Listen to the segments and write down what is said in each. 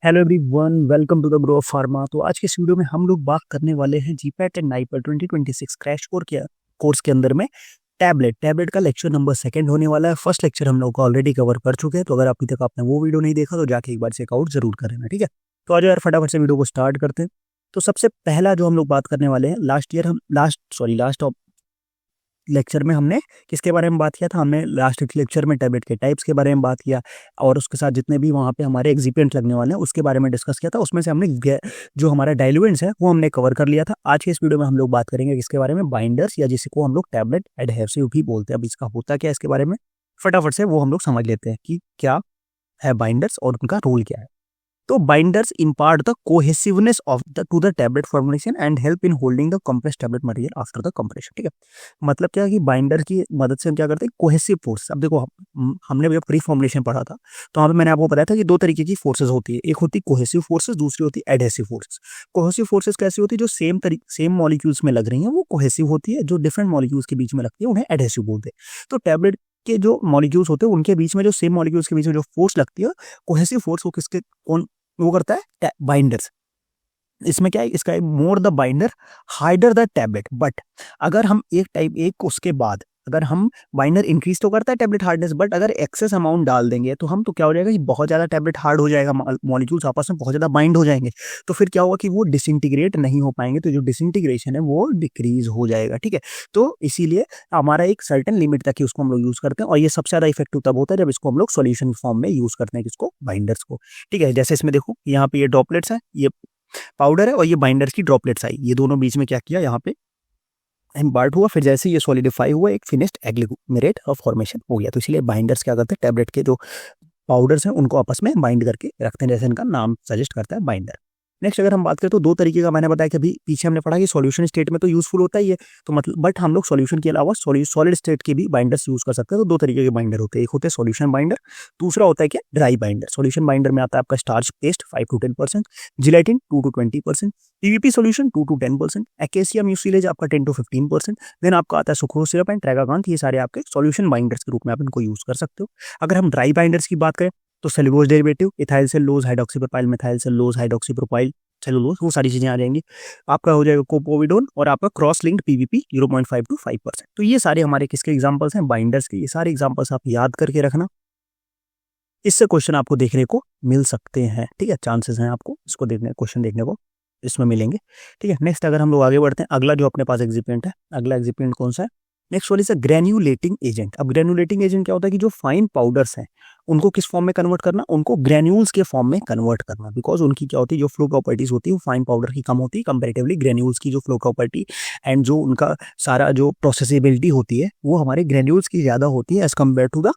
Hello everyone, welcome to the grow of pharma. तो आज के इस वीडियो में हम लोग बात करने वाले हैं GPAT and NIPER 2026 crash course के अंदर में टैबलेट का लेक्चर नंबर सेकंड होने वाला है। फर्स्ट लेक्चर हम लोग ऑलरेडी कवर कर चुके हैं, तो अगर अभी तक आपने वो वीडियो नहीं देखा तो जाके एक बार चेकआउट जरूर कर लेना, ठीक है। तो आज यार फटाफट से वीडियो को स्टार्ट करते हैं। तो सबसे पहला जो हम लोग बात करने वाले हैं, लास्ट लेक्चर में हमने किसके बारे में बात किया था? हमने लास्ट लेक्चर में टैबलेट के टाइप्स के बारे में बात किया और उसके साथ जितने भी वहाँ पे हमारे एक्सिपिएंट लगने वाले हैं उसके बारे में डिस्कस किया था। उसमें से हमने जो हमारा डाइल्यूएंट्स है वो हमने कवर कर लिया था। आज के इस वीडियो में हम लोग बात करेंगे किसके बारे में? बाइंडर्स, या जिसको हम लोग टैबलेट एडहेसिव भी बोलते हैं। अब इसका होता क्या है, इसके बारे में फटाफट से वो हम लोग समझ लेते हैं कि क्या है बाइंडर्स और उनका रोल क्या है। तो binders impart the cohesiveness of the two the tablet formulation and help in holding the compressed tablet material after the compression, ठीक है। मतलब क्या है कि बाइंडर की मदद से हम क्या करते हैं? Cohesive force. अब देखो हमने जब प्री फॉर्मुलेशन पढ़ा था तो वहाँ पे मैंने आपको बताया था कि दो तरीके की फोर्सेज होती है, एक होती है कोहेसिव फोर्सेज, दूसरी होती है एडहेसिव फोर्सेज। कोहेसिव फोर्सेज कैसी होती है? जो सेम मॉलिक्यूल्स में लग रही हैं वो कोहेसिव होती है, जो डिफरेंट मॉलिक्यूल्स के बीच में लगती है उन्हें एडहेसिव बोलते हैं। तो टैबलेट के जो मॉलिक्यूल्स होते हैं उनके बीच में, जो सेम मॉलिक्यूल्स के बीच में जो फोर्स लगती है कोहेसिव फोर्स, वो किसके कौन वो करता है? बाइंडर्स। इसमें क्या है? इसका more the binder हाइडर the tablet, but अगर हम एक उसके बाद अगर हम बाइंडर इंक्रीज तो करता है टैबलेट हार्डनेस, बट अगर एक्सेस अमाउंट डाल देंगे तो हम तो क्या हो जाएगा कि बहुत ज्यादा टैबलेट हार्ड हो जाएगा, मॉलिक्यूल्स आपस में बहुत ज्यादा बाइंड हो जाएंगे। तो फिर क्या होगा कि वो डिसइंटीग्रेट नहीं हो पाएंगे, तो जो डिसइंटीग्रेशन है वो डिक्रीज हो जाएगा, ठीक है। तो इसीलिए हमारा एक सर्टेन लिमिट तक ही उसको हम लोग यूज करते हैं, और ये सबसे ज्यादा इफेक्टिव तब होता है जब इसको हम लोग सॉल्यूशन फॉर्म में यूज करते हैं, किसको? बाइंडर्स को, ठीक है। जैसे इसमें देखो, यहाँ पे ये ड्रॉपलेट्स है, ये पाउडर है और ये बाइंडर्स की ड्रॉपलेट्स आई, ये दोनों बीच में क्या किया? यहाँ पे एम्बार्ट हुआ, फिर जैसे ये सॉलिडिफाई हुआ एक फिनिश्ड एग्लोमेरेट ऑफ फॉर्मेशन हो गया। तो इसलिए बाइंडर्स क्या करते हैं? टैबलेट के जो पाउडर्स हैं उनको आपस में बाइंड करके रखते हैं, जैसे इनका नाम सजेस्ट करता है, बाइंडर। नेक्स्ट अगर हम बात करें तो दो तरीके का मैंने बताया कि अभी पीछे हमने पढ़ा कि सॉल्यूशन स्टेट में तो यूजफुल होता ही है, तो मतलब बट हम लोग सॉल्यूशन के अलावा सॉलिड स्टेट के भी बाइंडर्स यूज कर सकते हैं। तो दो तरीके के बाइंडर होते हैं, एक होते हैं सॉल्यूशन बाइंडर, दूसरा होता है क्या? Dry binder. सॉल्यूशन बाइंडर में आता है आपका starch paste 5 to 10%, gelatin 2 to 20%, PVP solution 2 to 10%, acacia mucilage आपका 10 to 15%, देन आपका आता है सुक्रोज सिरप एंड ट्रैगाकांथ। ये सारे आपके सॉल्यूशन बाइंडर्स के रूप में आप इनको यूज कर सकते हो। अगर हम ड्राई बाइंडर्स की बात करें तो cellulose derivative, ethyl cellulose, hydroxypropyl, methyl cellulose, hydroxypropyl cellulose, वो सारी चीजें आ जाएंगी। आपका हो जाएगा कोपोविडोन और आपका क्रॉस लिंक्ड पीवीपी 0.5 to 5%। तो ये सारे हमारे किसके एग्जांपल्स हैं? बाइंडर्स के। ये सारे एग्जांपल्स आप याद करके रखना, इससे क्वेश्चन आपको देखने को मिल सकते हैं, ठीक है। चांसेस हैं आपको इसको क्वेश्चन देखने को इसमें मिलेंगे, ठीक है। नेक्स्ट अगर हम लोग आगे बढ़ते हैं, अगला जो अपने पास एग्जिपिएंट है, अगला एग्जिपिएंट कौन सा है? Next one is a granulating agent. अब ग्रेन्यूलेटिंग एजेंट क्या होता है कि जो फाइन पाउडर्स हैं उनको किस फॉर्म में कन्वर्ट करना? उनको ग्रेन्यूल्स के फॉर्म में कन्वर्ट करना, बिकॉज उनकी क्या होती है? जो फ्लो प्रॉपर्टीज होती है वो फाइन पाउडर की कम होती है कंपेरेटिवली ग्रेन्यूल्स की जो फ्लो प्रॉपर्टी एंड जो उनका सारा जो प्रोसेसिबिलिटी होती है वो हमारे ग्रेन्यूल्स की ज्यादा होती है as compare to the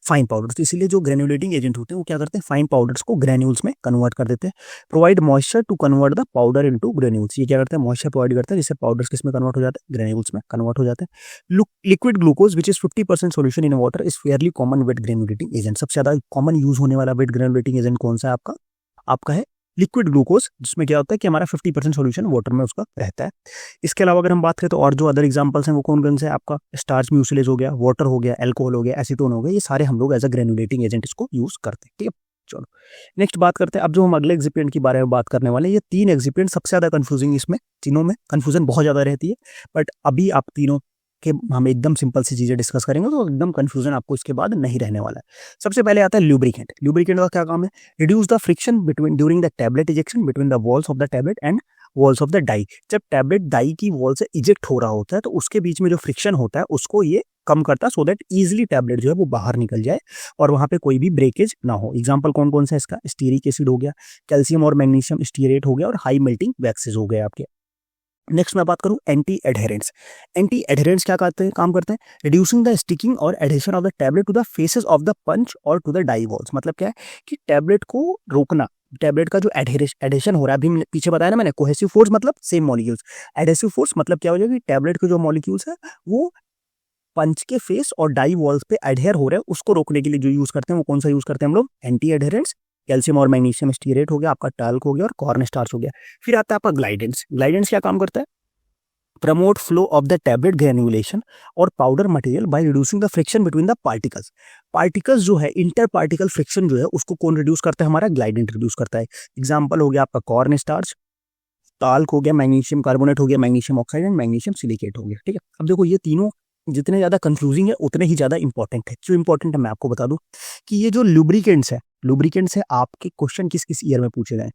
fine powders. तो इसीलिए जो ग्रेन्युलेटिंग एजेंट होते हैं वो क्या करते हैं? फाइन पाउडर्स को ग्रेन्यूल्स में कन्वर्ट कर देते हैं। Provide moisture to convert the powder into granules. ये क्या करते हैं? मॉइस्चर प्रोवाइड करते हैं जिससे पाउडर्स किस में कन्वर्ट हो जाते हैं? ग्रेन्यूल्स में कन्वर्ट हो जाते हैं। Liquid glucose which is 50% solution in water is fairly common wet granulating agent. सबसे ज्यादा कॉमन यूज होने वाला वेट ग्रेन्युलेटिंग एजेंट कौन सा है आपका? आपका है लिक्विड ग्लूकोज, जिसमें क्या होता है कि हमारा 50% सोल्यूशन वाटर में उसका रहता है। इसके अलावा अगर हम बात करें तो और जो अदर एग्जांपल्स हैं वो कौन कौन से हैं? आपका स्टार्च म्यूसिलेज हो गया, वाटर हो गया, अल्कोहल हो गया, एसीटोन हो गया, ये सारे हम लोग एज अ ग्रेन्युलेटिंग एजेंट इसको यूज करते हैं, ठीक है। चलो नेक्स्ट बात करते हैं। अब जो हम अगले एक्सिपिएंट के बारे में बात करने वाले हैं, ये तीन एक्सिपिएंट सबसे ज्यादा कंफ्यूजिंग, इसमें तीनों में कंफ्यूजन बहुत ज्यादा रहती है, बट अभी आप तीनों कि हम एकदम सिंपल सी चीजें डिस्कस करेंगे तो एकदम कंफ्यूजन आपको इसके बाद नहीं रहने वाला है। सबसे पहले आता है लुब्रिकेंट। लुब्रिकेंट का क्या काम है? Reduce the friction between during the tablet ejection between the walls of the tablet and walls of the die. जब टैबलेट डाई की वॉल से इजेक्ट हो रहा होता है तो उसके बीच में जो फ्रिक्शन होता है उसको ये कम करता है, सो दैट इजिली टैबलेट जो है वो बाहर निकल जाए और वहां पे कोई भी ब्रेकेज ना हो। एग्जाम्पल कौन कौन सा है इसका? स्टीरिक एसिड हो गया, कैल्शियम और मैग्नीशियम स्टीरेट हो गया, और हाई मेल्टिंग वैक्सेस हो गए आपके। नेक्स्ट मैं बात करूं एंटी एडहेरेंट्स। एंटी एडहेरेंट्स क्या काम करते हैं? रिड्यूसिंग द स्टिकिंग और adhesion of the tablet to the faces of the punch और टू द डाई वॉल्स। मतलब क्या है कि टैबलेट को रोकना, टैबलेट का जो एडहेशन हो रहा है, अभी पीछे बताया ना मैंने, कोहेसिव फोर्स मतलब सेम मॉलिक्यूल्स, एडहेसिव फोर्स मतलब क्या हो जाएगा कि टैबलेट के जो मॉलिक्यूल्स है वो पंच के फेस और डाई वॉल्स पे एडहेयर हो रहे हैं, उसको रोकने के लिए जो यूज करते हैं वो कौन सा यूज करते हैं हम लोग? एंटी एडहेरेंट्स। कैल्शियम और मैग्नीशियम स्टीरेट हो गया, आपका टाल्क हो गया और कॉर्न स्टार्च हो गया। फिर आता है आपका ग्लाइडेंस। ग्लाइडेंस क्या काम करता है? Promote flow of the tablet granulation और powder material by reducing the friction between the particles. Particles जो है, इंटर पार्टिकल फ्रिक्शन जो है उसको कौन रिड्यूस करता है? हमारा ग्लाइडेंट रिड्यूस करता है। एग्जाम्पल हो गया आपका कॉर्न स्टार्च, टाल्क हो गया, मैग्नीशियम कार्बोनेट हो गया, magnesium oxide and magnesium silicate हो गया। ठीक है, अब देखो ये तीनों जितने ज्यादा कंफ्यूजिंग है उतने ही ज्यादा इंपॉर्टेंट है। जो इंपॉर्टेंट है मैं आपको बता दूं कि ये जो लुब्रिकेंट्स है आपके क्वेश्चन किस किस ईयर में पूछे गए?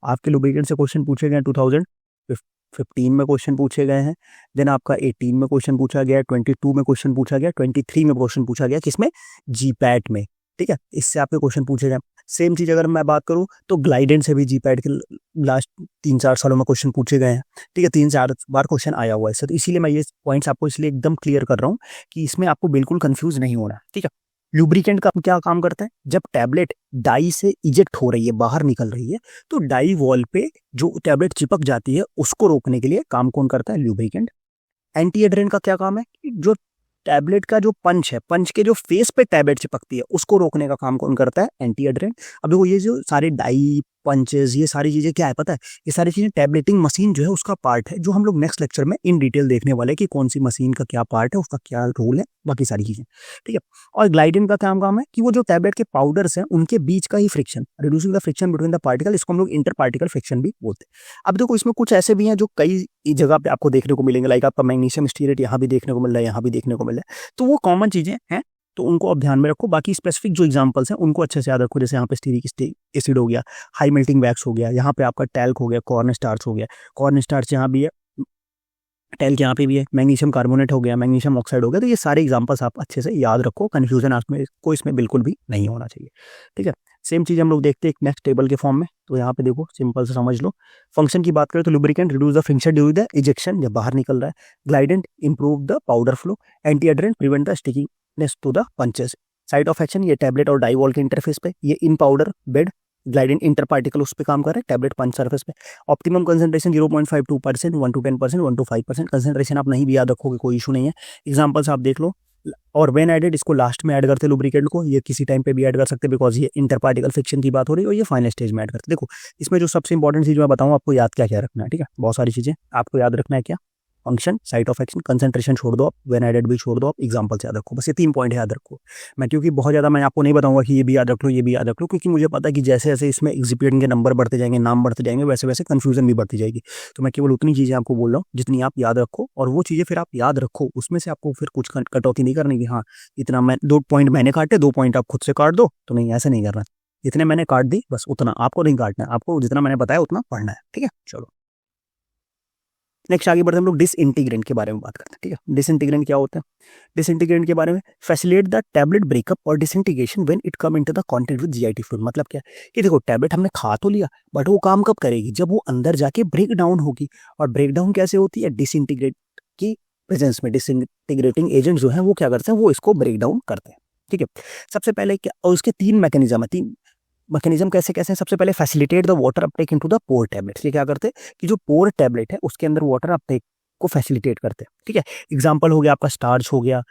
आपके लुब्रिकेंट से क्वेश्चन पूछे गए 2015 में क्वेश्चन पूछे गए हैं, देन आपका 18 में क्वेश्चन पूछा गया, 22 में क्वेश्चन पूछा गया, 23 में क्वेश्चन पूछा गया, किसमें? जीपैट में। ठीक है, इससे आपके क्वेश्चन पूछे गए। सेम चीज अगर मैं बात करूं तो ग्लाइडेंट से भी जीपैट के लास्ट 3-4 सालों में क्वेश्चन पूछे गए हैं। ठीक है, 3-4 बार क्वेश्चन आया हुआ है सर, तो इसीलिए मैं ये पॉइंट्स आपको इसलिए एकदम क्लियर कर रहा हूँ कि इसमें आपको बिल्कुल कंफ्यूज नहीं होना। ठीक है, लुब्रिकेंट का क्या काम करता है? जब टैबलेट डाई से इजेक्ट हो रही है, बाहर निकल रही है, तो डाई वॉल पे जो टैबलेट चिपक जाती है उसको रोकने के लिए काम कौन करता है? लुब्रिकेंट। एंटी एडरेंट का क्या काम है? जो टैबलेट का जो पंच है, पंच के जो फेस पे टैबलेट चिपकती है उसको रोकने का काम कौन करता है? एंटी एडरेंट। अब देखो ये जो सारे डाई पंचेस, ये सारी चीजें क्या है पता है? ये सारी चीजें टैबलेटिंग मशीन जो है उसका पार्ट है, जो हम लोग नेक्स्ट लेक्चर में इन डिटेल देखने वाले हैं कि कौन सी मशीन का क्या पार्ट है, उसका क्या रोल है, बाकी सारी चीजें। ठीक है, और ग्लाइडेंट का काम है कि वो जो टैबलेट के पाउडर्स हैं उनके बीच का ही friction, reducing the friction between the particle, इसको हम लोग इंटर पार्टिकल फ्रिक्शन भी बोलते हैं। अब देखो इसमें कुछ ऐसे भी हैं जो कई जगह पे आपको देखने को मिलेंगे, लाइक आपका मैग्नीशियम स्टीरेट यहाँ भी देखने को मिल रहा है, यहाँ भी देखने को मिल रहा है, तो वो कॉमन चीजें हैं, तो उनको आप ध्यान में रखो। बाकी स्पेसिफिक जो एग्जांपल्स हैं उनको अच्छे से याद रखो, जैसे यहाँ पे स्टीरिक एसिड हो गया, हाई मेल्टिंग वैक्स हो गया, यहाँ पे आपका टैल्क हो गया, कॉर्न स्टार्च हो गया, कॉर्न स्टार्च यहाँ भी है, टैल्क यहाँ पे भी है, मैग्नीशियम कार्बोनेट हो गया, मैग्नीशियम ऑक्साइड हो गया। तो ये सारे एग्जांपल्स आप अच्छे से याद रखो, कंफ्यूजन आपको इसमें बिल्कुल भी नहीं होना चाहिए। ठीक है, सेम चीज हम लोग देखते हैं एक नेक्स्ट टेबल के फॉर्म में। तो यहाँ पे देखो सिंपल से समझ लो, फंक्शन की बात करें तो lubricant reduce the friction during the ejection, जब बाहर निकल रहा है, glidant improve the powder flow, anti adherent prevent the stickingness to the punches. Site of action, ये टैबलेट और डाई वॉल के इंटरफेस पे, ये in powder bed, glidant inter particle उस पे काम कर रहे हैं, टैबलेट पंच सरफेस पे। Optimum concentration 0.52%, 1 to 10%, 1 to 5%। Concentration आप नहीं भी याद रखोगे कोई इशू नहीं है, एग्जांपल्स आप देख लो। और व्हेन एडेड, इसको लास्ट में ऐड करते लुब्रिकेंट को, ये किसी टाइम पे भी ऐड कर सकते हैं बिकॉज ये इंटर पार्टिकल फ्रिक्शन की बात हो रही है, और ये फाइनल स्टेज में ऐड करते। देखो इसमें जो सबसे इंपॉर्टेंट चीज मैं बताऊं आपको, याद क्या क्या रखना है। ठीक है, बहुत सारी चीजें आपको याद रखना है। क्या? Function, site of action, concentration छोड़ दो आप, व्हेन एडेड भी छोड़ दो आप, एग्जांपल से याद रखो, बस ये 3 पॉइंट याद रखो। मैं क्योंकि बहुत ज्यादा मैं आपको नहीं बताऊंगा कि ये भी याद रख लो, ये भी याद रख लो, क्योंकि मुझे पता है कि जैसे जैसे इसमें एग्जिक्यूटिव के नंबर बढ़ते जाएंगे, नाम बढ़ते जाएंगे, वैसे वैसे कंफ्यूजन भी बढ़ती जाएगी। तो मैं केवल उतनी चीजें आपको बोल रहा हूँ जितनी आप याद रखो, और वो चीजें फिर आप याद रखो, उसमें से आपको फिर कुछ कटौती नहीं करनी कि हाँ इतना मैं 2 पॉइंट मैंने काटे, 2 पॉइंट आप खुद से काट दो, तो नहीं, ऐसा नहीं करना। जितने मैंने काट दी बस उतना आपको नहीं काटना है, आपको जितना मैंने बताया उतना पढ़ना है। ठीक है, चलो नेक्स्ट आगे बढ़ते हम लोग डिसइंटीग्रेंट के बारे में बात करते हैं। ठीक है, डिसइंटीग्रेंट क्या होता है? डिसइंटीग्रेंट के बारे में, फैसिलिटेट द टैबलेट ब्रेकअप और disintegration when it come into the contact with GIT fluid. मतलब क्या कि देखो टैबलेट हमने खा तो लिया, बट वो काम कब करेगी? जब वो अंदर जाके ब्रेक डाउन होगी। और ब्रेक डाउन कैसे होती है? डिसइंटीग्रेट की प्रेजेंस में। डिसइंटीग्रेटिंग एजेंट जो है वो क्या करते हैं? वो इसको ब्रेक डाउन करते हैं। ठीक है, सबसे पहले क्या, और उसके 3 मैकेनिज्म है। 3 मैकेनिज्म कैसे कैसे हैं? सबसे पहले facilitate the water uptake into the pore tablet. ये क्या करते हैं कि जो पोर टैबलेट है उसके अंदर वाटर अपटेक को फैसिलिटेट करते हैं। ठीक है, एग्जांपल हो गया आपका स्टार्च हो गया,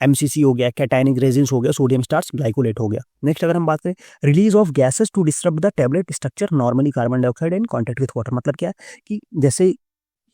एमसीसी हो गया, कैटायनिक रेजिन्स हो गया, सोडियम स्टार्च ग्लाइकोलेट हो गया। नेक्स्ट अगर हम बात करें release of gases to disturb the tablet structure, normally carbon dioxide in contact with water. मतलब क्या है कि जैसे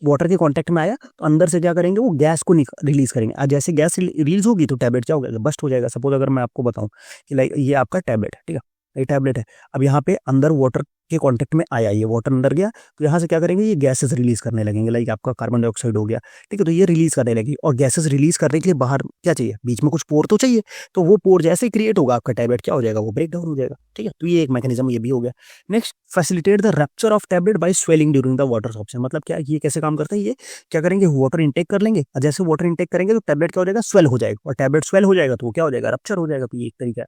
वाटर के कांटेक्ट में आया तो अंदर से क्या करेंगे? वो गैस को रिलीज करेंगे, और जैसे गैस रिलीज होगी तो टैबलेट क्या होगा? बस्ट हो जाएगा। सपोज अगर मैं आपको बताऊं कि लाइक ये आपका टैबलेट है, ठीक है, ये टैबलेट है, अब यहाँ पे अंदर वाटर के कांटेक्ट में आया, ये वाटर अंदर गया, तो यहाँ से क्या करेंगे? ये गैसेस रिलीज करने लगेंगे, लाइक आपका कार्बन डाइऑक्साइड हो गया। ठीक है, तो ये रिलीज करने लगेगी, और गैसेस रिलीज करने के लिए बाहर क्या चाहिए? बीच में कुछ पोर तो चाहिए, तो वो पोर जैसे ही क्रिएट होगा आपका टैबलेट क्या हो जाएगा? वो ब्रेक डाउन हो जाएगा। ठीक है, तो ये एक मैकेनिज्म ये भी हो गया। Next, facilitate the rupture of tablet by swelling during the water sorption. मतलब क्या, ये कैसे काम करता है? ये क्या करेंगे? वाटर इनटेक कर लेंगे, और जैसे वाटर इनटेक करेंगे तो टैबलेट क्या हो जाएगा? स्वेल हो जाएगा, और टैबलेट स्वेल हो जाएगा तो वो क्या हो जाएगा? रप्चर हो जाएगा। तो ये एक तरीका है।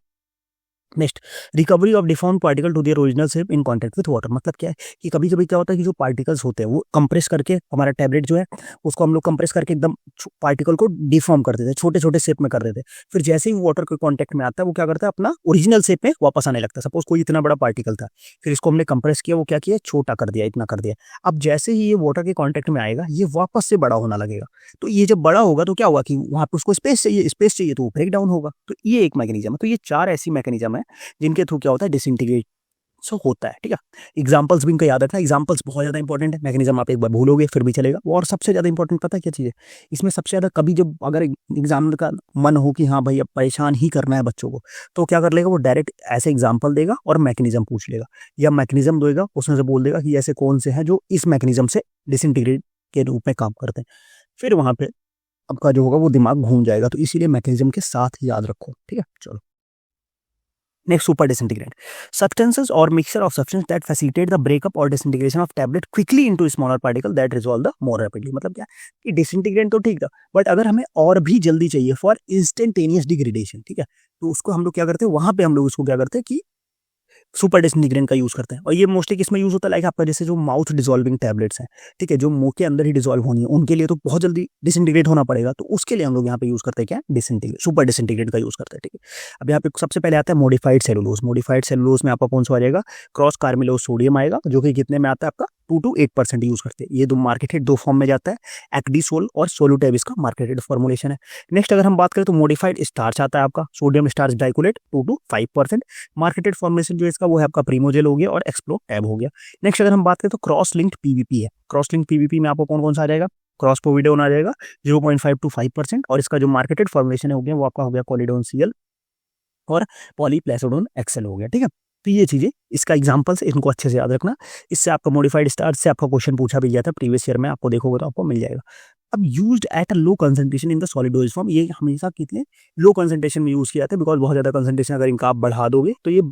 Next, recovery of deform particle to their original shape in contact with water. मतलब क्या है कि कभी कभी क्या होता है कि जो पार्टिकल्स होते हैं वो कंप्रेस करके, हमारा टैबलेट जो है उसको हम लोग कंप्रेस करके एकदम पार्टिकल को डिफॉर्म कर देते हैं, छोटे छोटे शेप में कर देते हैं। फिर जैसे ही वाटर के कांटेक्ट में आता है वो क्या करता है? अपना ओरिजिनल शेप में वापस आने लगता है। सपोज कोई इतना बड़ा पार्टिकल था, फिर इसको हमने कंप्रेस किया, वो क्या किया? छोटा कर दिया, इतना कर दिया। अब जैसे ही ये वाटर के कॉन्टेक्ट में आएगा ये वापस से बड़ा होना लगेगा। तो ये जब बड़ा होगा तो क्या होगा कि वहां पर उसको स्पेस चाहिए तो वो ब्रेक डाउन होगा। तो ये एक मैकेनिज्म है। तो ये 4 ऐसी मैकेनिज्म है जिनके थ्रू क्या होता है? डिसइंटीग्रेट सो होता है, ठीक है। एग्जाम्पल्स भी इनका याद रखना, एग्जाम्पल्स बहुत ज़्यादा इंपॉर्टेंट है। मैकेनिज्म आप एक बार भूलोगे फिर भी चलेगा। और सबसे ज़्यादा इंपॉर्टेंट पता है क्या चीज़ है इसमें, सबसे ज़्यादा कभी जब अगर एग्जामिनर का मन हो कि हाँ भाई अब परेशान ही करना है बच्चों को, तो क्या कर लेगा वो, डायरेक्ट ऐसे एग्जाम्पल देगा और मैकेनिज्म पूछ लेगा, या मैकेनिज्म देगा उसमें से बोल देगा कि ऐसे कौन से हैं जो इस मैकेनिज्म से डिसइंटीग्रेट के रूप में काम करते हैं। फिर वहाँ पे आपका जो होगा वो दिमाग घूम जाएगा। तो इसीलिए मैकेनिज्म के साथ याद रखो, ठीक है। चलो next, super disintegrant, substances or mixture of substance that facilitate the breakup or disintegration of tablet quickly into smaller particle that resolve the more rapidly। मतलब क्या कि डिसइंटीग्रेंट तो ठीक था, बट अगर हमें और भी जल्दी चाहिए फॉर इंस्टेंटेनियस डिग्रेडेशन, ठीक है, तो उसको हम लोग क्या करते हैं, वहां पे हम लोग उसको क्या करते हैं कि सुपर डिसइंटीग्रेंट का यूज करते हैं। और ये मोस्टली किसमें यूज होता है, लाइक आपका जैसे जो माउथ डिसॉल्विंग टैबलेट्स हैं, ठीक है, जो मुंह के अंदर ही डिसॉल्व होनी है, उनके लिए तो बहुत जल्दी डिसइंटीग्रेट होना पड़ेगा, तो उसके लिए हम लोग यहाँ पे यूज करते हैं क्या, डिसइंटीग्रेट, सुपर डिसइंटीग्रेट का यूज करते हैं, ठीक है। अब यहाँ पे सबसे पहले आता है मॉडिफाइड सेलुलोज। मॉडिफाइड सेलुलोज में आपका कौन सा आ जाएगा, क्रॉस कार्मिलोज सोडियम आएगा, जो कि कितने में आता है आपका 2 to 8% यूज करते हैं। ये दो मार्केटेड दो फॉर्म में जाता है, एक्डीसोल और सोलूटेब इसका मार्केटेड फॉर्मुलेशन है। नेक्स्ट अगर हम बात करें तो मॉडिफाइड स्टार्च आता है आपका, सोडियम स्टार्च डाइकोलेट 2 to 5%। मार्केटेड फॉर्मुलेशन जो इसका वो है आपका प्रीमोजेल हो गया और एक्सप्लो टैब हो गया। नेक्स्ट अगर हम बात करें तो क्रॉस लिंक्ड पीवीपी है। क्रॉस लिंक्ड पीवीपी में आपको कौन कौन सा आ जाएगा, क्रॉस पोविडोन आ जाएगा 0.5 to 5%, और इसका जो मार्केटेड फॉर्मुलेशन है हो गया वो आपका हो गया कोलिडोन सीएल और पॉलीप्लेसोडोन एक्सेल हो गया, ठीक है। तो ये चीजें इसका एग्जांपल्स, इनको अच्छे से याद रखना। इससे आपका मॉडिफाइड स्टार्च से आपका क्वेश्चन पूछा भी गया था प्रीवियस ईयर में, आपको देखोगे तो आपको मिल जाएगा। अब used at a low concentration in the solid dose form, ये हमेशा कितने लो कंसंट्रेशन में यूज किया जाता है, बिकॉज बहुत ज्यादा कंसंट्रेशन अगर इनका आप बढ़ा दोगे तो ये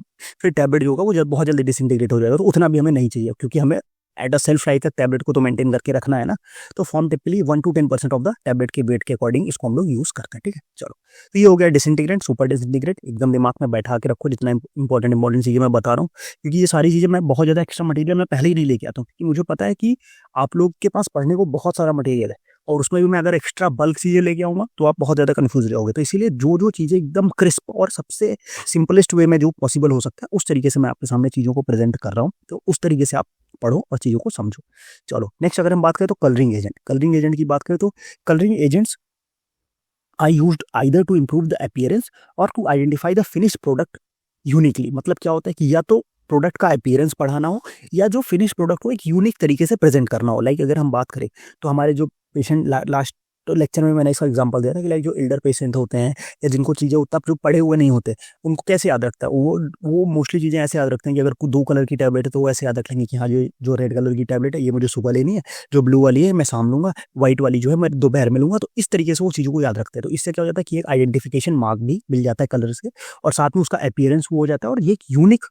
फिर टैबलेट जो होगा वो बहुत जल्दी डिसइंटीग्रेट हो जाएगा, तो उतना भी हमें नहीं चाहिए, क्योंकि हमें एट अ सेल्फ लाइफ तक टैबलेट को तो मेंटेन करके रखना है ना। तो form typically 1 to 10% of the tablet के वेट के अकॉर्डिंग इसको हम लोग यूज करते हैं, ठीक है। चलो तो ये हो गया डिसइंटीग्रेंट, सुपर डिसइंटीग्रेंट, एकदम दिमाग में बैठा के रखो जितना इंपॉर्टेंट चीजें मैं बता रहा हूँ, क्योंकि ये सारी चीजें मैं बहुत ज्यादा एक्स्ट्रा मटेरियल मैं पहले ही नहीं लेके आता हूँ, क्योंकि मुझे पता है कि आप लोग के पास पढ़ने को बहुत सारा मटेरियल है, और उसमें भी मैं अगर एक्स्ट्रा बल्क चीजें लेके आऊंगा तो आप बहुत ज्यादा कंफ्यूज रहोगे। तो इसीलिए जो जो चीजें एकदम क्रिस्प और सबसे सिंपलेस्ट वे में जो पॉसिबल हो सकता है उस तरीके से मैं आपके सामने चीजों को प्रेजेंट कर रहा हूँ, तो उस तरीके से आप पढ़ो और चीजों को समझो। चलो नेक्स्ट अगर हम बात करें तो कलरिंग एजेंट, कलरिंग एजेंट की बात करें तो colouring agents are used either to improve the appearance और to identify the finish product uniquely. मतलब क्या होता है कि या तो प्रोडक्ट का अपीयरेंस बढ़ाना हो, या जो फिनिश प्रोडक्ट को एक यूनिक तरीके से प्रेजेंट करना हो। लाइक अगर हम बात करें तो हमारे जो पेशेंट लास्ट तो लेक्चर में मैंने इसका एग्जांपल दिया था कि लाइक जो एल्डर पेशेंट होते हैं या जिनको चीज़ें उतना जो पढ़े हुए नहीं होते, उनको कैसे याद रखता है वो मोस्टली चीज़ें ऐसे याद रखते हैं कि अगर 2 कलर की टैबलेट है तो वो ऐसे याद रख लेंगे कि हाँ ये जो रेड कलर की टैबलेट है ये मुझे सुबह लेनी है, जो ब्लू वाली है मैं शाम लूंगा, व्हाइट वाली जो है मैं दोपहर में लूंगा। तो इस तरीके से वो चीज़ों को याद रखते हैं। तो इससे क्या हो जाता है कि एक आइडेंटिफिकेशन मार्क भी मिल जाता है कलर से, और साथ में उसका अपीयरेंस वो हो जाता है, और ये एक यूनिक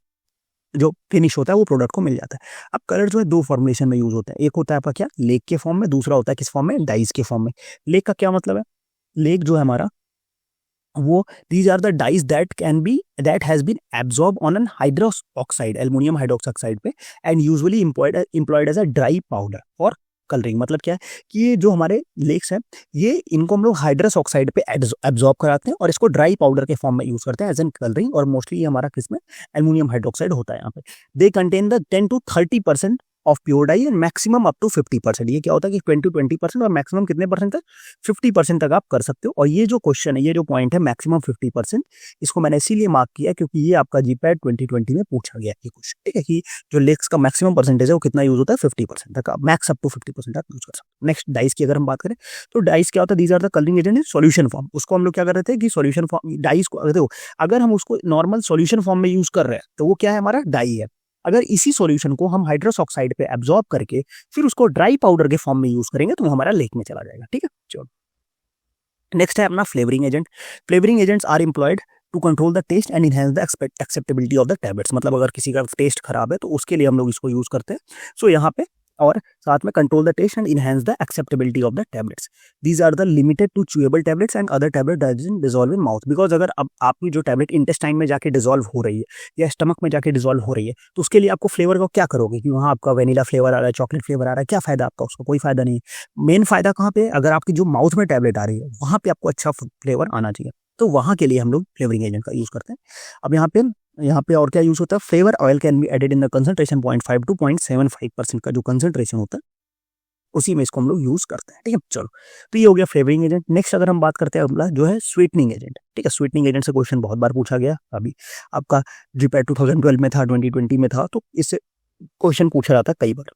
जो फिनिश होता है वो प्रोडक्ट को मिल जाता है। अब कलर जो है 2 फॉर्मुलेशन में यूज होता है, एक होता है आपका क्या, लेक के फॉर्म में, दूसरा होता है किस फॉर्म में, डाइस के फॉर्म में। लेक का क्या मतलब है, लेक जो है हमारा वो these are the dyes that has been absorb on an hydrous oxide, aluminium hydroxide पे, and usually employed as a dry powder for colouring. मतलब क्या है कि ये जो हमारे लेक्स हैं ये इनको हम लोग हाइड्रस ऑक्साइड पे एब्जॉर्ब कराते हैं और इसको ड्राई पाउडर के फॉर्म में यूज करते हैं एज एन कलरिंग, और मोस्टली ये हमारा किसमें, एल्युमिनियम हाइड्रोक्साइड होता है यहाँ पे। They contain the 10 to 30% of pure dye and maximum up to 50%। ये क्या होता है कि 20% और मैक्सिमम कितने परसेंट तक, 50% तक आप कर सकते हो। और ये जो क्वेश्चन है, ये जो पॉइंट है मैक्सिमम 50%, इसको मैंने इसीलिए मार्क किया क्योंकि ये आपका जीपैट 2020 में पूछा गया है क्वेश्चन, ठीक है, कि जो लेक्स का मैक्सिमम परसेंटेज है वो कितना यूज होता है, 50% तक, मैक्स अप टू 50% आप यूज कर सकते हो। नेक्स्ट डाइस की अगर हम बात करें तो डाइस क्या होता है, these are the colouring agent in solution form. उसको हम लोग क्या कर रहे थे कि सॉल्यूशन फॉर्म, डाइस को अगर हम उसको नॉर्मल सॉल्यूशन फॉर्म में यूज कर रहे हैं तो वो क्या है, हमारा डाई है। अगर इसी सॉल्यूशन को हम हाइड्रस ऑक्साइड पे एब्जॉर्ब करके फिर उसको ड्राई पाउडर के फॉर्म में यूज करेंगे तो वो हमारा लेक में चला जाएगा, ठीक है। चलो नेक्स्ट है अपना flavouring agent. Flavouring agents are employed to control the taste and enhance the acceptability of the tablets. मतलब अगर किसी का टेस्ट खराब है तो उसके लिए हम लोग इसको यूज करते हैं। सो यहाँ पे और साथ में control the taste and enhance the acceptability of the tablets. These are the limited to chewable tablets and other tablet doesn't dissolve in mouth. Because अगर अब आपकी जो टैबलेट इंटेस्टाइन में जाके डिसॉल्व हो रही है या स्टमक में जाके डिसॉल्व हो रही है तो उसके लिए आपको फ्लेवर का क्या करोगे कि वहाँ आपका वेनिला फ्लेवर आ रहा है, चॉकलेट फ्लेवर आ रहा है, क्या फायदा आपका, उसका कोई फायदा नहीं है। मेन फायदा कहाँ पे, अगर आपकी जो माउथ में टैबलेट आ रही है वहाँ पे आपको अच्छा फ्लेवर आना चाहिए, तो वहाँ के लिए हम लोग फ्लेवरिंग एजेंट का यूज करते हैं। अब यहाँ पे और क्या यूज होता है, flavour oil can be added in the concentration 0.5 to 0.75% का जो कंसंट्रेशन होता है उसी में इसको हम लोग यूज करते हैं। ठीक है, चलो, तो ये हो गया फ्लेवरिंग एजेंट। नेक्स्ट अगर हम बात करते हैं अगला जो है स्वीटनिंग एजेंट। ठीक है, स्वीटनिंग एजेंट से क्वेश्चन बहुत बार पूछा गया, अभी आपका जीपैट 2012 में था, 2020 में था, तो इससे क्वेश्चन पूछा जाता है कई बार।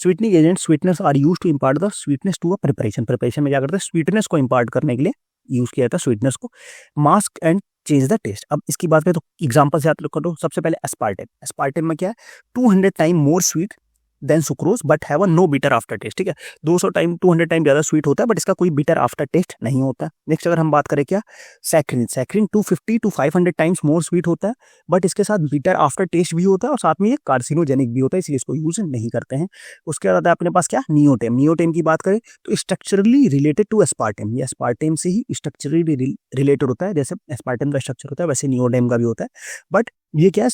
Sweetening agent sweetness are use to impart the sweetness to a preparation. Preparation में क्या करते हैं, स्वीटनेस को इम्पार्ट करने के लिए यूज किया जाता है स्वीटनेस को। Mask and change the taste. अब इसकी बात करें तो एग्जांपल से आप लोग करो। सबसे पहले एस्पार्टेम। एस्पार्टेम में क्या है, 200 time more sweet than sucrose but have a no bitter after taste. ठीक है, 200 टाइम ज्यादा स्वीट होता है बट इसका कोई बिटर आफ्टर टेस्ट नहीं होता। नेक्स्ट अगर हम बात करें क्या, saccharin. Saccharin 250 to 500 times more sweet होता है बट इसके साथ बिटर आफ्टर टेस्ट भी होता है और साथ में ये कार्सिनोजेनिक भी होता है, इसलिए इसको यूज नहीं करते हैं। उसके बाद अपने पास क्या, नियोटेम। नियोटेम की बात करें तो स्ट्रक्चरली रिलेटेड टू एस्पार्टेम। ये एस्पार्टेम से ही स्ट्रक्चरली रिलेटेड होता है, जैसे एस्पार्टेम का स्ट्रक्चर होता है वैसे नियोटेम का भी होता है। बट ये क्या है,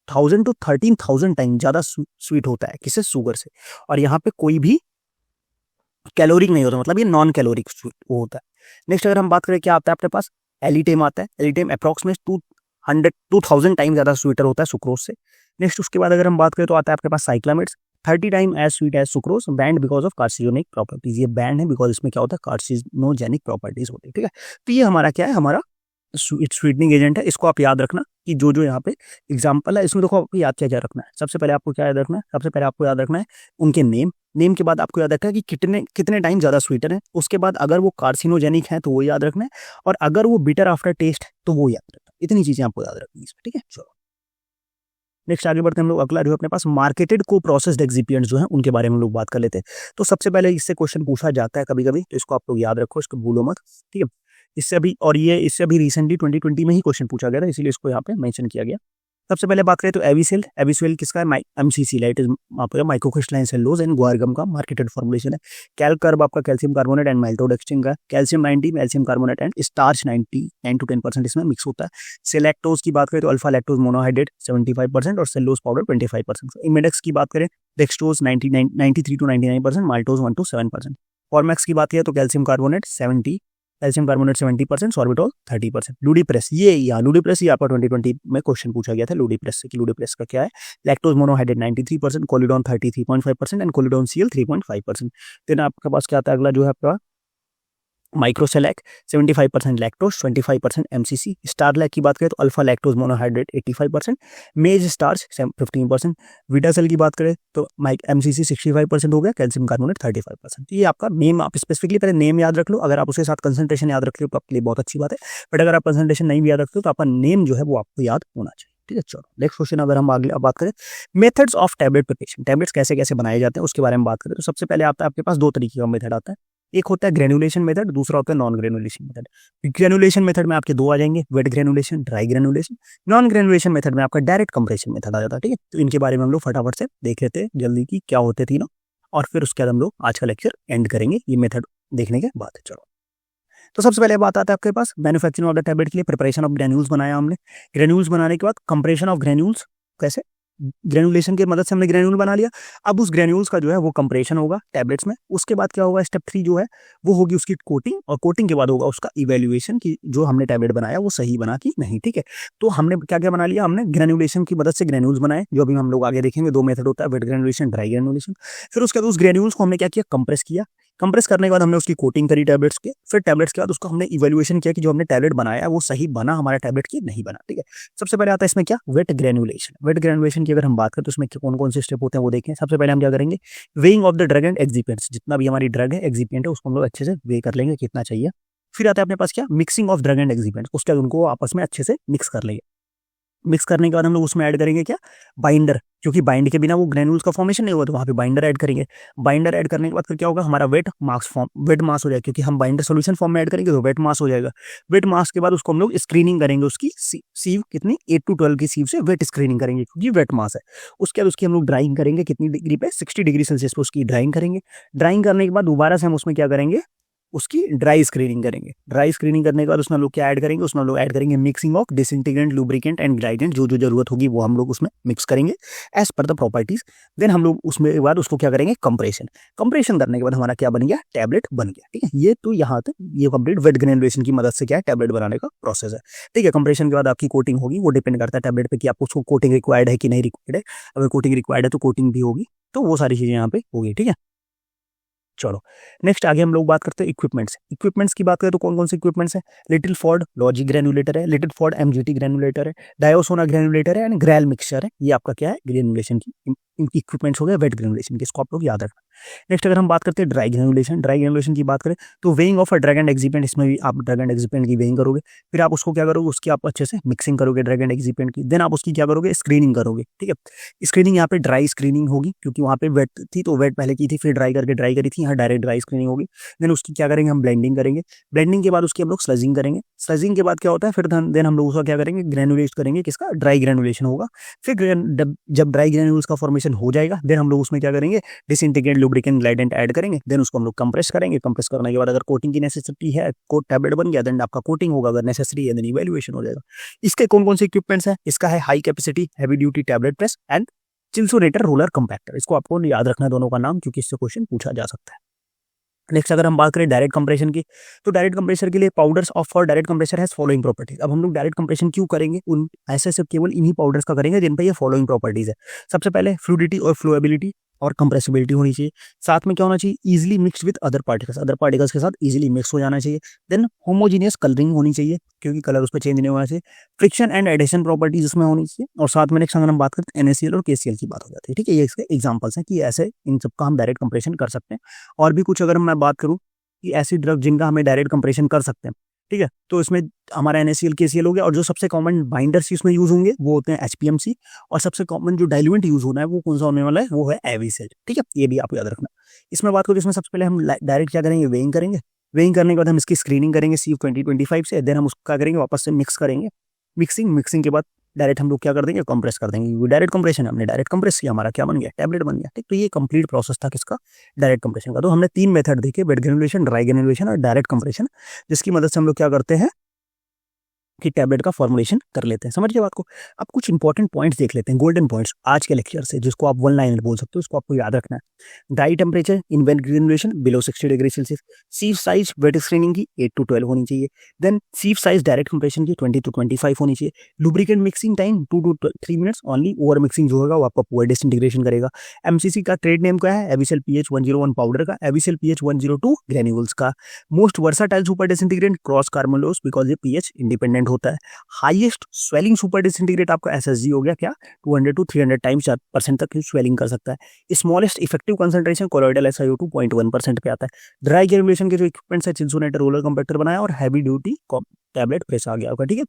7,000 टू 13,000 टाइम ज्यादा स्वीट होता है किसे, शुगर से। और यहाँ पे कोई भी कैलोरिक नहीं होता, मतलब ये नॉन कैलोरिक वो होता है। नेक्स्ट अगर हम बात करें क्या आता है अपने पास, एलिटेम आता है। एलिटेम अप्रॉक्सीमेट 2,000 टाइम ज्यादा स्वीटर होता है सुक्रोज से। नेक्स्ट उसके बाद अगर हम बात करें तो आता है आपके पास cyclamates. 30 time as sweet as sucrose, banned because of carcinogenic properties. ये बैंड है बिकॉज इसमें क्या होता है, कार्सिनोजेनिक प्रॉपर्टीज होती है। ठीक है, तो ये हमारा क्या है, हमारा स्वीटनिंग एजेंट है। इसको आप याद रखना कि जो जो यहाँ पे एग्जाम्पल है इसमें देखो आपको याद क्या क्या रखना है। सबसे पहले आपको क्या याद रखना है, सबसे पहले आपको याद रखना है उनके नेम। नेम के बाद आपको याद रखना है कि कितने कितने टाइम ज्यादा स्वीटर है। उसके बाद अगर वो कार्सिनोजेनिक है तो वो याद रखना है, और अगर वो बिटर आफ्टर टेस्ट तो वो याद रखना है। इतनी चीजें आपको याद रखनी है इसमें। ठीक है, चलो नेक्स्ट आगे बढ़ते हैं हम लोग। अगला जो है अपने पास मार्केटेड को प्रोसेस्ड एक्सिपिएंट्स जो है उनके बारे में हम लोग बात कर लेते हैं। तो सबसे पहले इससे क्वेश्चन पूछा जाता है कभी कभी, तो इसको आप लोग याद रखो, इसको भूलो मत। ठीक है, इससे अभी रिसेंटली 2020 में ही क्वेश्चन पूछा गया था, इसीलिए इसको यहाँ पे मेंशन किया गया। सबसे पहले बात करें तो एविसेल। एविसेल किसका है, MCC light microcrystalline cellulose and guar gum का मार्केटेड फॉर्मुलेशन है। कैलकर्ब आपका कैल्शियम कार्बोनेट एंड माइल्टोडेक्स्ट्रिन का, calcium 90, calcium carbonate and starch 9 to 10% इसमें मिक्स होता है। सेलेक्टोज की बात करें तो अल्फा लैक्टोज मोनोहाइड्रेट 75% और सेलुलोज पाउडर 25%। इमेडेक्स की बात करें, डेक्सट्रोज 93 to 99%, माल्टोज 1 to 7%। फॉर्मैक्स की बात करें तो कैल्शियम कार्बोनेट 70% सॉर्बिटॉल 30%। लूडिप्रेस, ये आपका 2020 में क्वेश्चन पूछा गया था लूडिप्रेस से कि लूडिप्रेस का क्या है। Lactose monohydrate 93%, Kollidon 33.5% and Kollidon CL 3.5%। Then आपके पास क्या आता है अगला जो है आपका माइक्रोसेलैक 75% लैक्टोज 25% एमसीसी। स्टारलैक की बात करें तो अल्फा लैक्टोज मोनोहाइड्रेट 85%, मेज स्टार्च 15%। विटासेल की बात करें तो एमसीसी 65% हो गया, कैल्शियम कार्बोनेट 35%। ये आपका नेम, आप स्पेसिफिकली पहले नेम याद रख लो। अगर आप उसके साथ कंसंट्रेशन याद रख लो तो आपके लिए बहुत अच्छी बात है, बट अगर आप कंसंट्रेशन नहीं भी याद रखते हो तो आपका नेम जो है वो आपको याद होना चाहिए। ठीक है, चलो नेक्स्ट क्वेश्चन अगर हम आगे बात करें, methods of tablet preparation. Tablets कैसे कैसे बनाए जाते हैं उसके बारे में बात करें तो सबसे पहले आता है आपके पास दो तरीके का मेथड आता है। एक होता है ग्रेनुलेशन मेथड, दूसरा होता है non granulation method. Granulation method में आपके दो आ जाएंगे, wet granulation, dry granulation. Non granulation method में आपका डायरेक्ट कंप्रेशन मेथड आ जाता है। ठीक है, तो इनके बारे में हम लोग फटाफट से देख लेते हैं जल्दी की क्या होते तीनों, और फिर उसके बाद हम लोग आज का लेक्चर एंड करेंगे ये मेथड देखने के बाद। चलो, तो सबसे पहले बात आता है आपके पास मैन्युफैक्चरिंग ऑफ द टैबलेट के लिए प्रिपरेशन ऑफ ग्रेन्यूल्स बनाया हमने। ग्रेन्यूल्स बनाने के बाद कंप्रेशन ऑफ ग्रेन्यूल्स, कैसे, ग्रेनुलेशन की मदद से हमने ग्रेन्यूल बना लिया। अब उस ग्रेन्यूल्स का जो है वो कंप्रेशन होगा टैबलेट्स में। उसके बाद क्या होगा, स्टेप 3 जो है वो होगी उसकी कोटिंग, और कोटिंग के बाद होगा उसका इवेल्युएशन कि जो हमने टैबलेट बनाया वो सही बना कि नहीं। ठीक है, तो हमने क्या क्या बना लिया, हमने ग्रेनुलेशन की मदद से ग्रेन्यूल्स बनाए, जो अभी हम लोग आगे देखेंगे। दो मेथड होता है, वेट ग्रेनुलेशन, ड्राई ग्रेनुलेशन। फिर उसके बाद उस ग्रेन्यूल्स को हमने क्या किया, कंप्रेस किया। कंप्रेस करने के बाद हमने उसकी कोटिंग करी टैबलेट्स के। फिर टैबलेट्स के बाद उसको हमने इवेल्युएशन किया कि जो हमने टैबलेट बनाया वो सही बना हमारा टैबलेट की नहीं बना। ठीक है, सबसे पहले आता है इसमें क्या, वेट ग्रेनुलेशन। वेट ग्रेनुलेशन की अगर हम बात करें तो उसमें कौन कौन से स्टेप होते हैं वो देखें। सबसे पहले हम क्या करेंगे, weighing of the drug and excipients. जितना भी हमारी ड्रग है, एक्सिपिएंट है, उसको हम लोग अच्छे से वे कर लेंगे कितना चाहिए। फिर आता है अपने पास क्या, mixing of drug and excipients. उसके बाद उनको आपस में अच्छे से मिक्स कर लेंगे। मिक्स करने के बाद हम लोग उसमें ऐड करेंगे क्या, बाइंडर, क्योंकि बाइंड के बिना वो ग्रेन्यूल्स का फॉर्मेशन नहीं होगा, तो वहाँ पे बाइंडर ऐड करेंगे। बाइंडर ऐड करने के बाद फिर क्या होगा, हमारा वेट मास हो जाएगा, क्योंकि हम बाइंडर सोल्यूशन फॉर्म में ऐड करेंगे तो वेट मास हो जाएगा। वेट मास के बाद उसको हम लोग स्क्रीनिंग करेंगे, उसकी सीव कितनी 8 to 12 की सीव से वेट स्क्रीनिंग करेंगे, क्योंकि वेट मास है। उसके बाद उसकी हम लोग ड्राइंग करेंगे, कितनी डिग्री पे, 60 डिग्री सेल्सियस पे उसकी ड्राइंग करेंगे। ड्राइंग करने के बाद दोबारा से हम उसमें क्या करेंगे, उसकी ड्राई स्क्रीनिंग करेंगे। ड्राई स्क्रीनिंग करने के बाद उसमें लोग क्या ऐड करेंगे, उसमें लोग ऐड करेंगे mixing of disintegrant, lubricant and glidant. जो जो जरूरत होगी वो हम लोग उसमें मिक्स करेंगे as per the properties. Then हम लोग उसमें बाद उसको क्या करेंगे, कंप्रेशन। कंप्रेशन करने के बाद हमारा क्या बन गया, टैबलेट बन गया। ठीक है, ये तो यहाँ तक ये कंप्लीट वेट ग्रेनुलेशन की मदद से क्या है, टैबलेट बनाने का प्रोसेस है। ठीक है, कंप्रेशन के बाद आपकी कोटिंग होगी, वो डिपेंड करता है टैबलेट पे कि आपको उसको कोटिंग रिक्वायर्ड है कि नहीं रिक्वायर्ड है। अगर कोटिंग रिक्वायर्ड है तो कोटिंग भी होगी, तो वो सारी चीजें यहाँ पे होगी। ठीक है, चलो नेक्स्ट आगे हम लोग बात करते हैं इक्विपमेंट्स। इक्विपमेंट्स की बात करें तो कौन कौन से इक्विपमेंट्स हैं? लिटिल फॉर्ड लॉजिक ग्रेनुलेटर है, लिटिल फॉर्ड एमजीटी ग्रेनुलेटर है, डायोसोना ग्रेनुलेटर है एंड ग्रैल मिक्सचर है। ये आपका क्या है? ग्रेनुलेशन की इनकी इक्विपमेंट्स हो गया वेट ग्रेनुलेशन के, इसको आप लोग याद रखना। नेक्स्ट अगर हम बात करते हैं ड्राई ग्रेनुलेशन, ड्राई ग्रेनुलेशन की बात करें तो weighing of a drug and excipient, इसमें भी आप ड्रग एंड एक्सिपेंट की वेइंग करोगे, फिर आप उसको क्या करोगे? उसकी आप अच्छे से मिक्सिंग करोगे ड्रग एंड एक्सिपेंट की, देन आप उसकी क्या करोगे? स्क्रीनिंग करोगे। ठीक है, स्क्रीनिंग यहाँ पे ड्राई स्क्रीनिंग होगी क्योंकि वहाँ पे वेट थी तो वेट पहले की थी, फिर ड्राई करके ड्राई करी थी, यहाँ डायरेक्ट ड्राई स्क्रीनिंग होगी। देन उसकी क्या करेंगे? हम ब्लेंडिंग करेंगे, ब्लेंडिंग के बाद उसकी हम लोग स्लजिंग करेंगे, स्लजिंग के बाद क्या होता है? फिर देन हम लोग उसका क्या करेंगे? ग्रेनुलेट करेंगे, किसका? ड्राई ग्रेनुलेशन होगा। फिर जब ड्राई ग्रेनुल्स का फॉर्मेशन हो जाएगा देन हम लोग उसमें क्या करेंगे? डिसइंटीग्रेट लुब्रिकेंट ग्लाइडेंट ऐड करेंगे, देन उसको हम लोग कंप्रेस करेंगे। कंप्रेस करने के बाद अगर कोटिंग की नेसेसिटी है, कोट टैबलेट बन गया, देन आपका कोटिंग होगा, अगर नेसेसरी है देन इवैल्यूएशन हो जाएगा। इसके कौन कौन से इक्विपमेंट्स हैं? इसका है high capacity heavy duty tablet press and Chilsonator roller compactor. इसको आपको याद रखना है दोनों का नाम, क्योंकि इससे क्वेश्चन पूछा जा सकता है। नेक्स्ट अगर हम बात करें डायरेक्ट कंप्रेशन की, तो डायरेक्ट कंप्रेसर के लिए powders of for direct compressor has following properties. अब हम लोग डायरेक्ट कंप्रेशन क्यों करेंगे? उन ऐसे सिर्फ केवल इन्हीं पाउडर्स का करेंगे जिन पे ये फॉलोइंग प्रॉपर्टीज है। सबसे पहले फ्लूइडिटी और फ्लोएबिलिटी और कंप्रेसिबिलिटी होनी चाहिए। साथ में क्या होना चाहिए? Easily mix with other particles के साथ इजीली मिक्स हो जाना चाहिए। देन होमोजीनियस कलरिंग होनी चाहिए क्योंकि कलर उस पर चेंज नहीं होना चाहिए। फ्रिक्शन एंड एडिशन प्रॉपर्टीज इसमें होनी चाहिए। और साथ में नेक्स्ट अगर हम बात करते हैं NaCl और KCl की बात हो जाती है। ठीक है, ये इसके एग्जाम्पल्स हैं कि ऐसे इन सबका हम डायरेक्ट कंप्रेशन कर सकते हैं। और भी कुछ अगर मैं बात करूँ कि ऐसी ड्रग जिनका हमें डायरेक्ट कंप्रेशन कर सकते हैं, ठीक है, तो इसमें हमारा NaCl KCl हो गया। और जो सबसे कॉमन बाइंडर्स इसमें यूज होंगे वो होते हैं HPMC, और सबसे कॉमन जो डाइल्यूएंट यूज होना है वो कौन सा होने वाला है? वो है एविसेट। ठीक है, ये भी आपको याद रखना। इसमें बात करें, इसमें सबसे पहले हम डायरेक्ट क्या करेंगे? वेइंग करेंगे। वेइंग करने के बाद हम इसकी स्क्रीनिंग करेंगे CU-2025 से, देन हम उसको क्या करेंगे? वापस से मिक्स करेंगे। मिक्सिंग के बाद डायरेक्ट हम लोग क्या कर देंगे? कंप्रेस कर देंगे, क्योंकि डायरेक्ट कंप्रेशन हमने डायरेक्ट कंप्रेस किया, हमारा क्या बन गया? टैबलेट बन गया। ठीक, तो ये कंप्लीट प्रोसेस था किसका? डायरेक्ट कंप्रेशन का। तो हमने 3 मेथड देखे, वेट ग्रेनुलेशन, ड्राई ग्रेनुलेशन और डायरेक्ट कंप्रेशन, जिसकी मदद से हम लोग क्या करते हैं कि टैबलेट का फॉर्मुलेशन कर लेते हैं। समझ गए बात को? अब कुछ इंपॉर्टेंट पॉइंट्स देख लेते हैं, गोल्डन पॉइंट्स आज के लेक्चर से, जिसको आप वन लाइनर बोल सकते हो, इसको आपको याद रखना है। Dry temperature in wet granulation below 60 degree Celsius. Sieve size wet screening की 8 to 12 होनी चाहिए। Then sieve size direct compression की 20 to 25 होनी चाहिए। Lubricant mixing time 2 to 3 minutes only. Over mixing जो होगा वो आपका पुअर डिसइंटीग्रेशन करेगा। MCC का ट्रेड नेम क्या है? एविसेल PH 101 पाउडर का, एविसेल PH 102 ग्रेन्यूल्स का। Most versatile super disintegrant cross कार्बोलोस, because ये pH इंडिपेंडेंट होता है। हाईएस्ट स्वेलिंग सुपर डिसइंटीग्रेट आपका SSG हो गया क्या? 200 to 300 टाइम्स % तक स्वेलिंग कर सकता है। Smallest effective concentration colloidal SiO2 0.1% पे आता है। ड्राई ग्रेनुलेशन के जो इक्विपमेंट्स है, चिल्सोनेटर रोलर कंपैक्टर बनाया और हैवी ड्यूटी टैबलेट प्रेस आ गया होगा। ठीक है,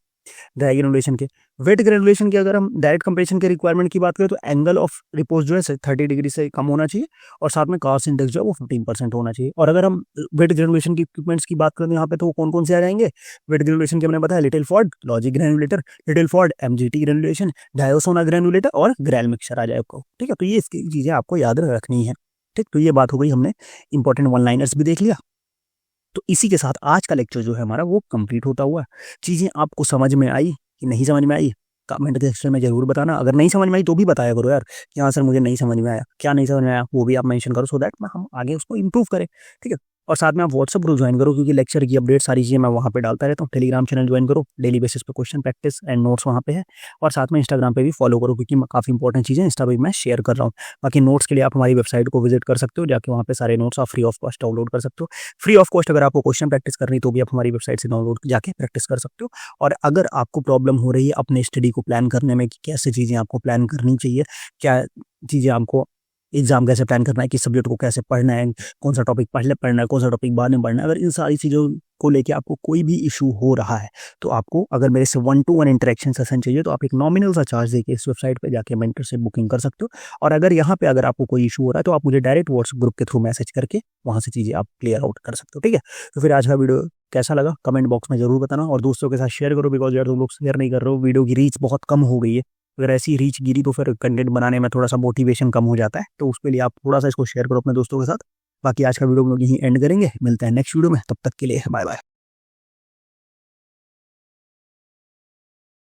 ड्राई ग्रेनुलेशन के। वेट ग्रेनुलेशन की अगर हम डायरेक्ट कंप्रेशन के रिक्वायरमेंट की बात करें तो एंगल ऑफ रिपोज जो है 30 डिग्री से कम होना चाहिए, और साथ में कास्ट इंडेक्स जो है वो 15% होना चाहिए। और अगर हम वेट ग्रेनुलेशन की इक्विपमेंट्स की बात करें यहाँ पे, तो वो कौन कौन से आ जाएंगे? वेट ग्रेनुलेशन के हमने बताया, लिटिल फॉर्ड लॉजिक granulator, Littleford MGT granulation, Diosna granulator और ग्रैल मिक्सचर आ जाए आपको। ठीक है, तो ये इसकी चीजें आपको याद रखनी है। ठीक, तो ये बात हो गई, हमने इंपॉर्टेंट वन लाइनर्स भी देख लिया। तो इसी के साथ आज का लेक्चर जो है हमारा वो कंप्लीट होता हुआ। चीज़ें आपको समझ में आई कि नहीं समझ में आई? कमेंट सेक्शन में जरूर बताना। अगर नहीं समझ में आई तो भी बताया करो यार कि हाँ सर मुझे नहीं समझ में आया, क्या नहीं समझ में आया वो भी आप मेंशन करो, सो दैट हम आगे उसको इंप्रूव करें। ठीक है, और साथ में आप व्हाट्सअप ग्रुप ज्वाइन करो, क्योंकि लेक्चर की अपडेट सारी चीज़ें मैं वहाँ पे डालता रहता हूँ। टेलीग्राम चैनल ज्वाइन करो, डेली बेसिस पे क्वेश्चन प्रैक्टिस एंड नोट्स वहाँ पे है। और साथ में इंस्टाग्राम पे भी फॉलो करो, क्योंकि काफ़ी इंपॉर्टेंट चीज़ें इंस्टा पे मैं शेयर कर रहा हूँ। बाकी नोट्स के लिए आप हमारी वेबसाइट को विजिट कर सकते हो, जाके वहाँ पे सारे नोट्स आप फ्री ऑफ कॉस्ट डाउनलोड कर सकते हो। फ्री ऑफ कॉस्ट अगर आपको क्वेश्चन प्रैक्टिस करनी तो भी आप हमारी वेबसाइट से डाउनलोड जाके प्रैक्टिस कर सकते हो। और अगर आपको प्रॉब्लम हो रही है अपने स्टडी को प्लान करने में कि कैसे चीज़ें आपको प्लान करनी चाहिए, क्या चीज़ें आपको एग्जाम कैसे प्लान करना है, किस सब्जेक्ट को कैसे पढ़ना है, कौन सा टॉपिक पहले पढ़ना है, कौन सा टॉपिक बाद में पढ़ना है, अगर इन सारी चीज़ों को लेके आपको कोई भी इशू हो रहा है तो आपको अगर मेरे से 1-to-1 इंटरेक्शन सेशन चाहिए तो आप एक नॉमिनल सा चार्ज देके इस वेबसाइट पे जाके मेंटर से बुकिंग कर सकते हो। और अगर यहाँ पे अगर आपको कोई इशू हो रहा है तो आप मुझे डायरेक्ट व्हाट्सएप ग्रुप के थ्रू मैसेज करके वहाँ से चीज़ें आप क्लियर आउट कर सकते हो। ठीक है, तो फिर आज का वीडियो कैसा लगा कमेंट बॉक्स में जरूर बताना, और दोस्तों के साथ शेयर करो, बिकॉज यार तुम लोग शेयर नहीं कर रहे हो, वीडियो की रीच बहुत कम हो गई है। अगर ऐसी रीच गिरी तो फिर कंटेंट बनाने में थोड़ा सा मोटिवेशन कम हो जाता है, तो उसके लिए आप थोड़ा सा इसको शेयर करो अपने दोस्तों के साथ। बाकी आज का वीडियो हम लोग यहीं एंड करेंगे, मिलते हैं नेक्स्ट वीडियो में, तब तक के लिए बाय बाय।